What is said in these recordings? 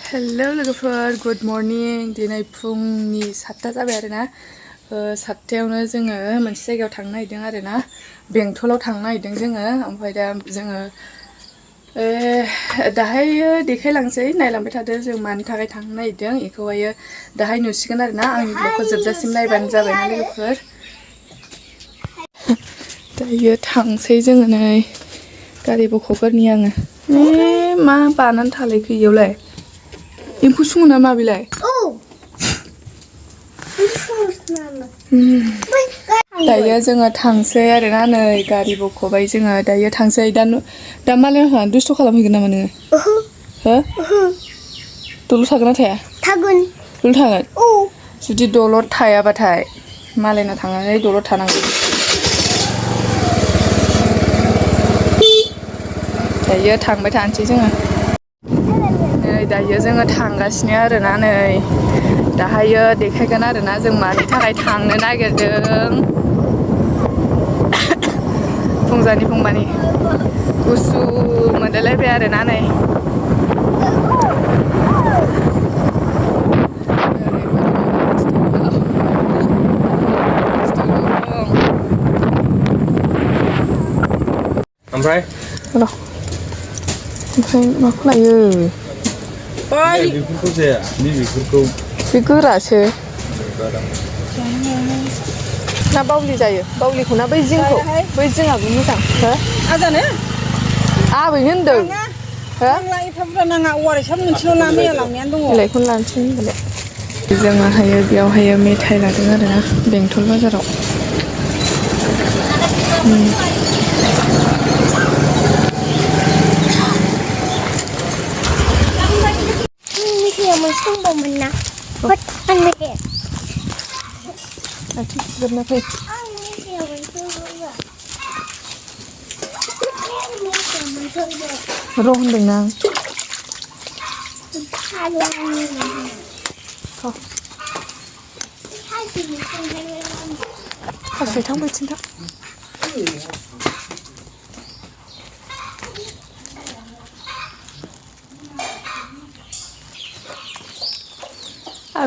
hello लोगोफोर good morning दिनै फुंनि 7टा जाबाय आरोना 7टायावनो जोङो मोनसे जायगायाव थांनो नागिरदों आरोना बेंटलाव थांनो नागिरदों जोङो ओमफ्राय दा जोङो दाहायो देखायलांसै नायलांबाय थादो जों मानि थाखाय थांनो नागिरदों बेखौहायो दाहाय नुसिगोन आरोना आंनि ब्लगखौ जोबजासिम नायबानो जाबायना लोगोफोर दायो थांसै जोङो नै गारि बख'गोरनि आङो मा बानानै थालायखो इयावलाय एम्फौ सुमु नामा बेलाय दायो जोङो थांसै आरोना नै गारि बख'बाय जोङो दायो थांसै दा मालाय दुस्थ' खालामहैगोन नामा नोङो हो दलर थागोन ना थाया थागोन दलर थागोन जुदि दलर थायाबाथाय मालायनाव थांनानै दलर थानांगौ दायो थांबाय थानोसै जोङो नै दायो जोङो थांगासिनो आरोना नै दाहायो देखायगोन आरोना जों मानि थाखाय थांनो नागिरदों फुंजानि फुंमानि गुसु मोनलायलायबाय आरोना नै ओमफ्राय माखौ लायो बेफोरखौ जाया बेफोरखौ बे गोरासो ना बावलि जायो बावलिखौ ना बै जिंखौ बै जिङाबो मोजां हो आजानो आबैनो होनदों हो एफा बुरजा नाङा औवारिसा मोनसेल' ना मैया लांनायानो दङ बिलाइखौनो लानोसै होनबालाय जोङोहायो बेयावहायो मेथाइ लादों आरोना बेंटल बाजाराव मेथाइया मोनसे दंबावोमोन ना मेथाइ आथिं सुजोबना फै र' होनदोंना आं थां बैथिं थां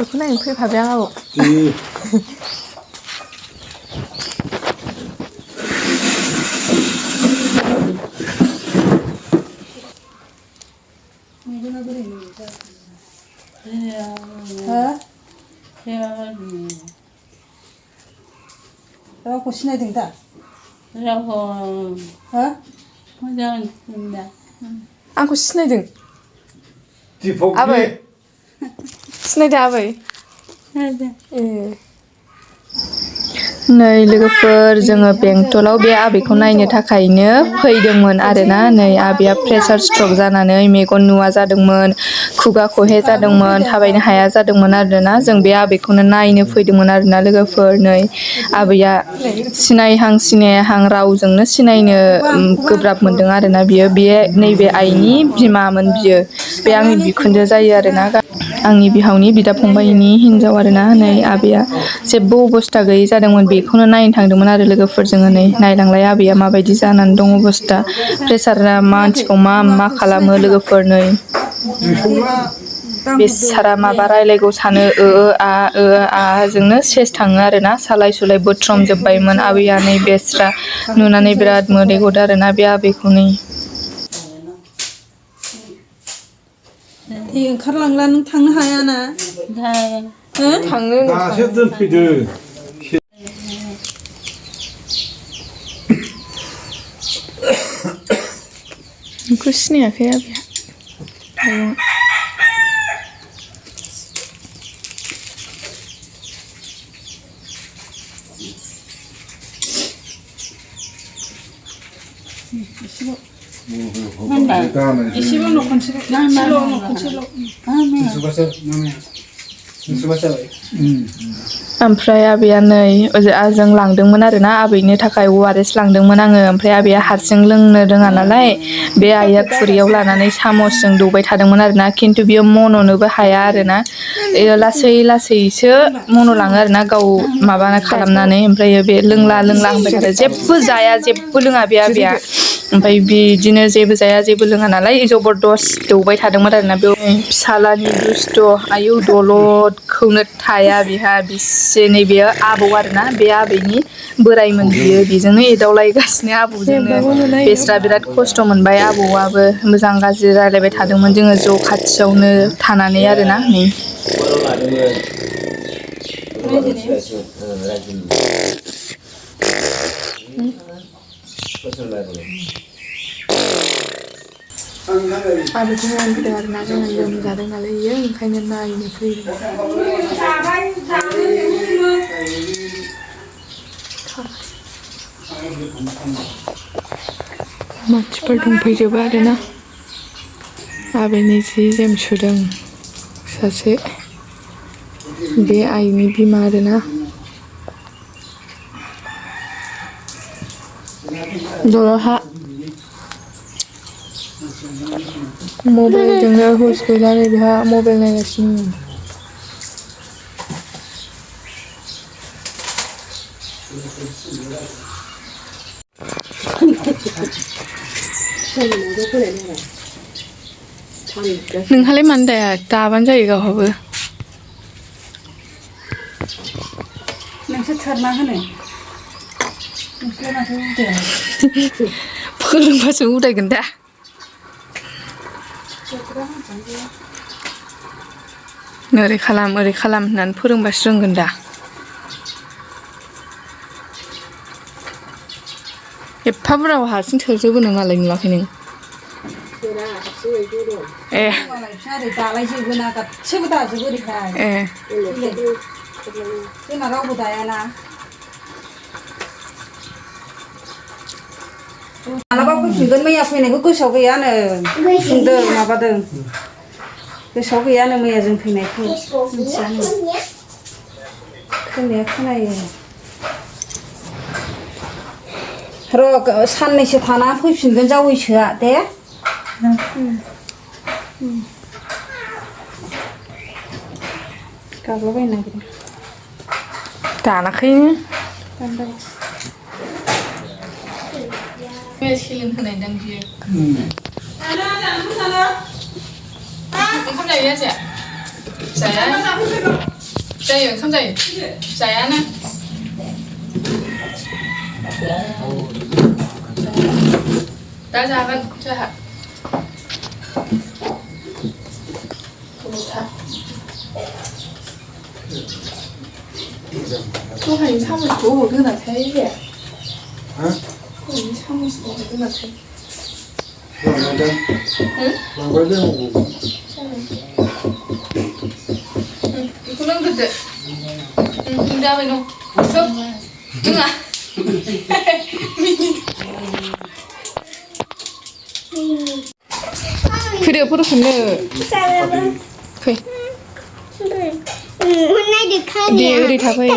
बेखौ नायनो फैफाबाय आं आबौ रावखौ सिनायदों दा रावखौ हो मोजां दा आंखौ सिनायदों आबै सिनायदों आबै नै लोगोफोर जोङो बेंटलाव बे आबैखौ नायनो थाखायनो फैदोंमोन आरोना नै आबैया प्रेसार स्ट्रक जानानै मेगन नुवा जादोंमोन खुगा खहे जादोंमोन थाबायनो हाया जादोंमोन आरोना जों बे आबैखौनो नायनो फैदोंमोन आरोना लोगोफोर नै आबैया सिनायहां सिनायाहां रावजोंनो सिनायनो गोब्राब मोनदों आरोना बियो नैबे आइनि बिमामोन बियो बे आंनि बिखुनजो जायो आरोना आंनि बिहावनि बिदा फंबायनि हिनजाव आरोना नै आबैया जेबो अबस्था गैयै जादोंमोन बेखौनो नायनो थांदोंमोन आरो लोगोफोरजों नै नायलांलाय आबैया माबायदि जानानै दं अबस्था प्रेसारा मानसिखौ मा खालामो लोगोफोर नै बेसारा माबा रायलायगौ सानो आ जोंनो सेस थाङो आरोना सालाय सुलाय बोथ्रमजोब्बायमोन आबैया नै बेस्रा नुनानै बिराद मोदै गदो आरोना बे आबैखौ नै ओंखारलांला नों थांनो हायाना थांनो दासो दोनफैदो नोंखौ सिनायाखै आबैया ओमफ्राय आबैया नै जों लांदोंमोन आरोना आबैनि थाखाय ORS लांदोंमोन आङो ओमफ्राय आबैया हारसिं लोंनो रोङा नालाय बे आइया खुरैयाव लानानै सामसजों दौबाय थादोंमोन आरोना खिन्थु बियो मन'नोबो हाया आरोना लासै लासैसो मन'लाङो आरोना गाव माबा खालामनानै ओमफ्राय बे लोंला होनबाय थादों जेबो जाया जेबो लोङा बे आबैया ओमफ्राय बिदिनो जेबो जाया जेबो लोङा नालाय जबरदस्त दौबाय थादोंमोन आरोना बेयाव फिसालानि दुस्थ' आयौ दलदखौनो थाया बिहा बिसे नैबेयो आबौ आरोना बे आबैनि बोरायमोन बियो बेजोंनो एदावलायगासिनो आबौजोंनो बेस्रा बिराद खस्थ' मोनबाय आबौआबो मोजां गाज्रि रायलायबाय थादोंमोन जोङो ज' खाथियावनो थानानै आरोना नै आबैखौ नायनो फैदों आरोना जोङो लोमजादों नालाय इयो ओंखायनो नायनो फैदों मानसिफोर दंफैजोबो आरोना आबैनि जि जोम सुदों सासे बे आइनि बिमा आरोना दलहा मबाइलजोंनो हुस गैलानै बेहा मबाइल नायगासिनो नोंहालाय मानो दाया दाबानो जायो गावहाबो नोंसोर थोरना होनो नोंसोर माथो उदाया फोरोंबासो उदायगोन दा ओरै खालाम होननानै फोरोंबासो रोंगोन दा एफा बुरजा हारसिं थोरजोबो नों मालाय नुवाखै नों ए दालायजोबो ना गासैबो दाजोबो ओरैहाय ए जोंना रावबो दायाना मालाबा फैफिनगोन मैया फैनायखौ गोसोआव गैयानो बुंदों माबादों गोसोआव गैयानो मैया जों फैनायखौ मिथियानो खोनाया खोनायो र' साननैसो थाना फैफिनगोन जावैसोआ दे गाबलाबायनो नागिरदों दानाखैनो दानबाय सोलोंहोनाय दां बियो ओंखाम जायो जाया जाया जायो ओंखाम जायो जायानो दा जागोन जोंहा दहायनि सामसखौ अबाव दोनाथाय बे दहायनि सामसखौ अबाव दोनाथाय बेखौ लोंग्रोदो जाबाय दं सोब जोंहा फैदो फट'खौनो फै दे ओरै थाफै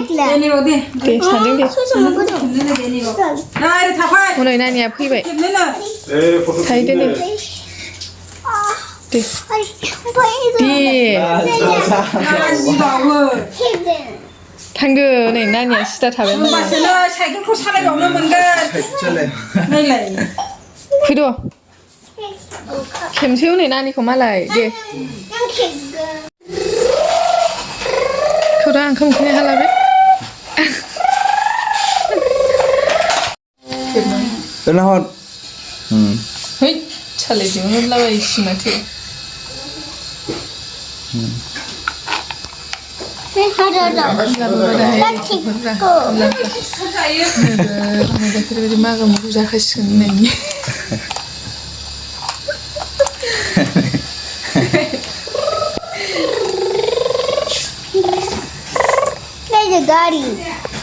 दे सानदों दे हनै नानिया फैबाय थाहैदो नै दे थांदो नै नानिया सिदा थाबाय साइकेलखौ सालायबावनो मोनगोन फैद' खेमसै हनै नानिखौ मालाय दे थौदा ओंखाम उखैनाय हाला बे है सालायजों होनलाबायसि माथो मागो मुगो जाखासिगोन होननायनि गाड़ी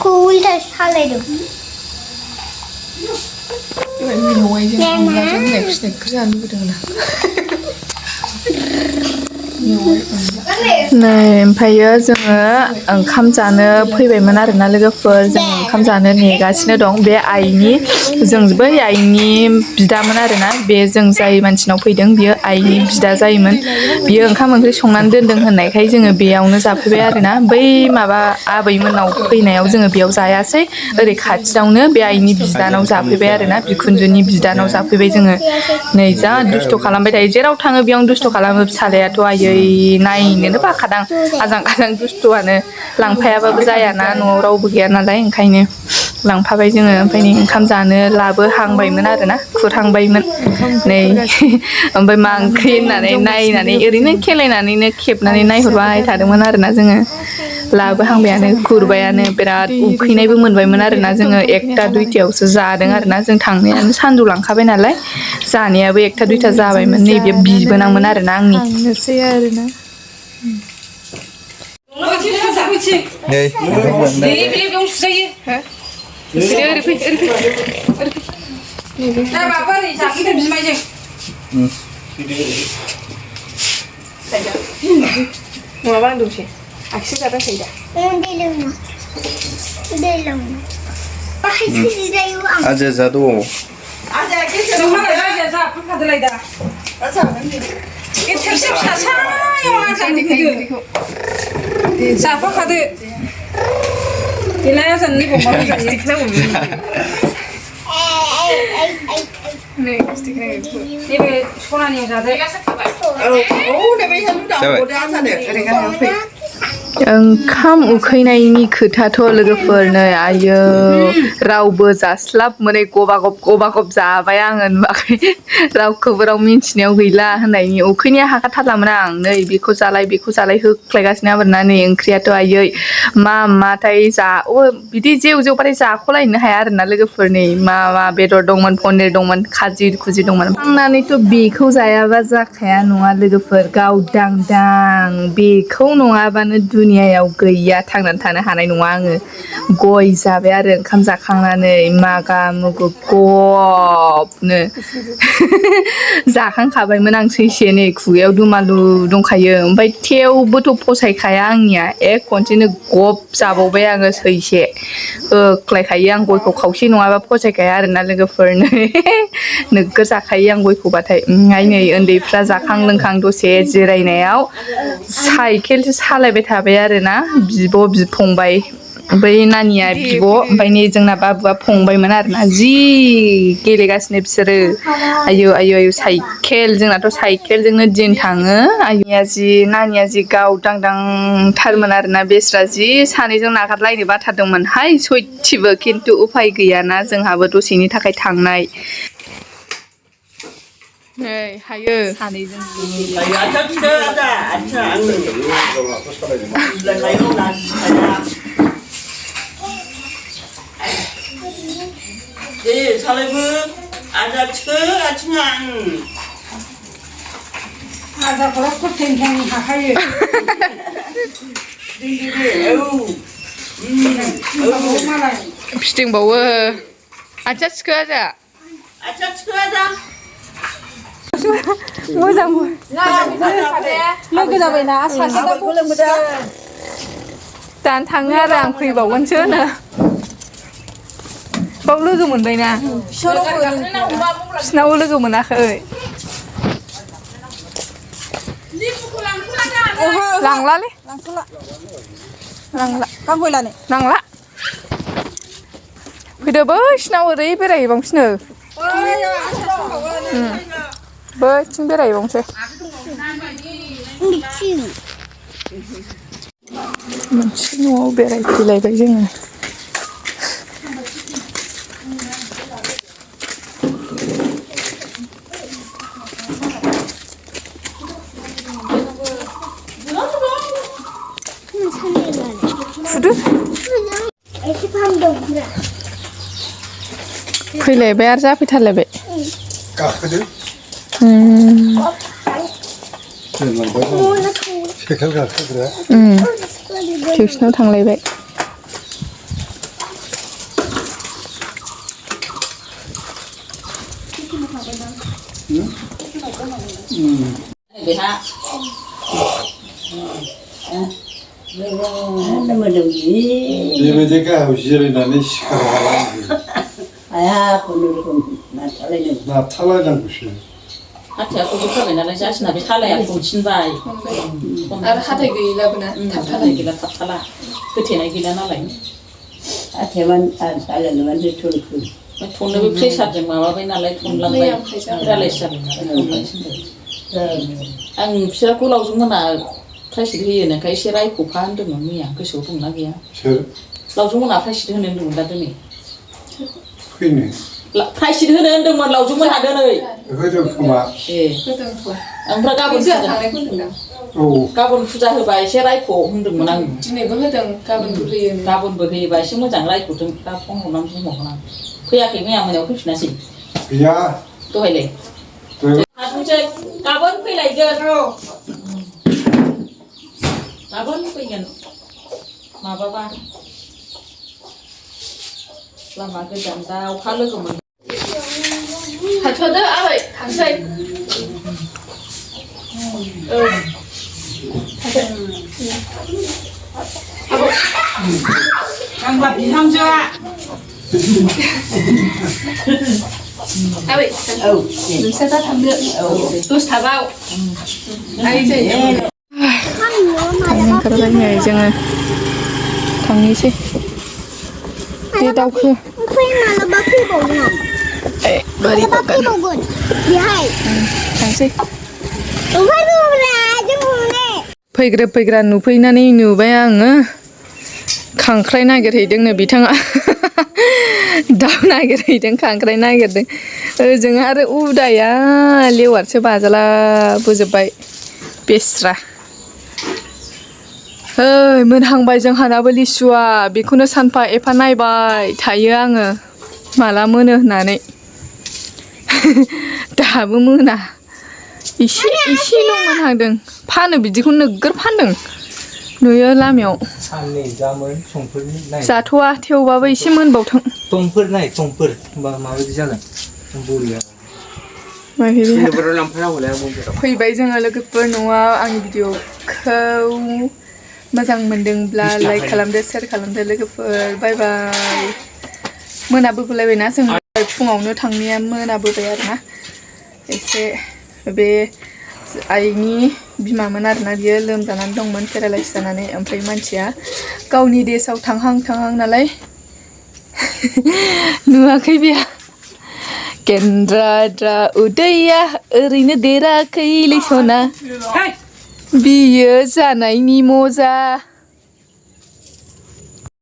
को उल्टा सालायदों मेवाइजों अनलाजों होनाय फिसिनायखौ जानो लुबैदों नै ओमफ्रायो जोङो ओंखाम जानो फैबायमोन आरोना लोगोफोर जों ओंखाम जानो नेगासिनो दं बे आइनि जों बै आइनि बिदामोन आरोना बे जों जाय मानसिनाव फैदों बियो आइनि बिदा जायोमोन बियो ओंखाम ओंख्रि संनानै दोनदों होननायखाय जोङो बेयावनो जाफैबाय आरोना बै माबा आबैमोननाव फैनायाव जोङो बेयाव जायासै ओरै खाथियावनो बे आइनि बिदानाव जाफैबाय आरोना बिखुनजोनि बिदानाव जाफैबाय जोङो नै जा दुस्थ' खालामबाय थायो जेराव थाङो बेयावनो दुस्थ' खालामो फिसालायाथ' आयै नायनोनो बाखादां आजां गाजां दुस्थ'आनो लांफायाबाबो जायाना न'आव रावबो गैया नालाय ओंखायनो लांफाबाय जोङो ओमफ्राय नै ओंखाम जानो लाबोहांबायमोन आरोना खुरहांबायमोन नै ओमफ्राय मा ओंख्रि होननानै नायनानै ओरैनो खेलायनानैनो खेबनानै नायहरबाय थादोंमोन आरोना जोङो लाबोहांबायानो खुरबायानो बिराद उखैनायबो मोनबायमोन आरोना जोङो 1ता 2तायावसो जादों आरोना जों थांनायानो सानजौलांखाबाय नालाय जानायाबो 1ता 2ता जाबायमोन नैबे बिबोनांमोन आरोना आंनि थांनोसै आरोना नङाबा आं दंसे आखिसो जाबाय थायो दा आजा जाद' जाफाखादो देलाया जानो नैबे सनानियाव जादो ओंखाम उखैनायनि खोथाथ' लोगोफोर नै आयो रावबो जास्लाब मोनै गबागब जाबाय आङो नुवाखै रावखौबो राव मिन्थिनायाव गैला होननायनि उखैनाया हाखाथारलामोन आं नै बेखौ जालाय होख्लायगासिनो आरोना नै ओंख्रियाथ' आयै माथाय बिदि जेवबाथाय जाख'लायनो हाया आरोना लोगोफोर नै मा बेदर दंमोन पनिर दंमोन खाजि दंमोन थांनानैथ' बेखौ जायाबा जाखाया नङा लोगोफोर गावदांदां बेखौ नङाबानो दुनियायाव गैया थांनानै थानो हानाय नङा आङो गय जाबाय आरो ओंखाम जाखांनानै मागा मुगु गबनो जाखांखाबायमोन आं सैसे नै खुगायाव दुमालु दंखायो ओमफ्राय थेवबोथ' फसायखाया आंनिया खनसेनो गब जाबावबाय आङो सैसे होख्लायखायो आं गयखौ खावसे नङाबा फसायखाया आरोना लोगोफोरनो नोगोर जाखायो आं गयखौबाथाय नै उन्दैफ्रा जाखां लोंखां दसे जिरायनायाव साइकेलसो सालायबाय थाबाय आरोना बिब'-बिफंबाय बै नानिया बिब' ओमफ्राय नै जोंना बाबुआ फंबायमोन आरोना जि गेलेगासिनो बिसोरो आयु साइकेल जोंनाथ' साइकेलजोंनो दिन थाङो नानिया जि गावदांदांथारमोन आरोना बेस्रा जि सानैजों नागारलायनो बाथारदोंमोनहाय सयथिबो खिन्थु उफाय गैयाना जोंहाबो दसेनि थाखाय थांनाय नै हायो सानैजों हाखायो फिदिंबावो आथिया थिखो आजा मोजां लोगो जाबायना दानो थाङो आरो आं फैबावगोनसो होनो बाव लोगो मोनबायना बिसिनावबो लोगो मोनाखै लांलालै नांला फैदो बैसिनाव ओरै बेरायहैबावनोसैनो बैथिं बेरायहैबावनोसै मोनसे न'आव बेरायफैलायबाय जोङो फैलायबाय आरो जाफैथारलायबाय गाखोदो साइकेल गाखोग्रा टिउसनाव थांलायबाय बेबायदि गाहायाव जिरायनानै सिखारहालांगौ हाया खुनुरुखुम नारथालायदों नारथालायनांगौसो हाथाया खज'खाबाय नालाय जासिना बे थालाया खनसिनबाय आरो हाथाय गैलाबो ना थाबथाला गैला थाबथाला होथेनाय गैला नालाय हाथायामान आरो सालायनोमान थुलखु थननोबो प्रेसारजों माबाबाय नालाय थनलांबाय पेरालाइस जाबाय नालाय थनलांसिनबाय आं बिसोरा लावजों मोना प्राइसिट होयो नोंखाय एसे रायख'फा होनदोंमोन मैया गोसोआव दंना गैया सोर लावजों मोना प्राइसिट होनो होनदोंमोन दा दिनै फैनो प्राइसिट होनो होनदोंमोन लावजों मोनहा दिनै होदों खोमा ए ओमफ्राय गाबोन फुजा होबा एसे रायख' होनदोंमोन आं दिनैबो होदों गाबोनबो होयो गाबोनबो होयोबा एसे मोजां रायख'थों दा फन हरनानै बुंबावगोन आं फैयाखै मैया मोनायाव फैफिनासै गैया दहायलाय थाथोंसै गाबोन फैलायगोन गाबोन फैगोन माबाबा लामा गोजान दा अखा लोगो मोन थाथ'दो आबै थांसै आंबा बिहामजोआ आबै नोंस्रा दा थांदो दसथाबाव थांनो ओंखारबाय नै जोङो थांनोसै बे दाउखो मालाबा फैबावगोन बारि बागान फैबावगोन बेहाय थांसै ओमफ्राय बुंब्रा जों हमनो फैग्रा नुफैनानै नुबाय आङो खांख्राइ नागिरहैदोंनो बिथाङा दाउ नागिरहैदों खांख्राइ नागिरदों ओजों आरो उदाया लेवारसो बाजाला बोजोब्बाय बेस्रा ओइ मोनहांबाय जोंहानाबो लिसुआ बेखौनो सानफा एफा नायबाय थायो आङो माला मोनो होननानै दाबो मोना एसेल' मोनहांदों फानो बिदिखौ नोगोर फानदों नुयो लामायाव साननै जामोन संफोरनि जाथ'वा थेवबाबो एसे मोनबावथों संफोर होमबा माबायदि जागोन बरिया फैबाय जोङो लोगोफोर न'आव आंनि भिडिअखौ मोजां मोनदोंब्ला लाइक खालामदो शेयार खालामदो लोगोफोर बाय बाय मोनाबोलायबायना जों फुङावनो थांनाया मोनाबोबाय आरोना एसे बे आइनि बिमामोन आरोना बियो लोमजानानै दंमोन पेरालाइस जानानै ओमफ्राय मानसिया गावनि देशआव थांहां नालाय नुवाखै बेहा केन्द्राद्रा उदैया ओरैनो देराखैलै सना बियो जानायनि मजा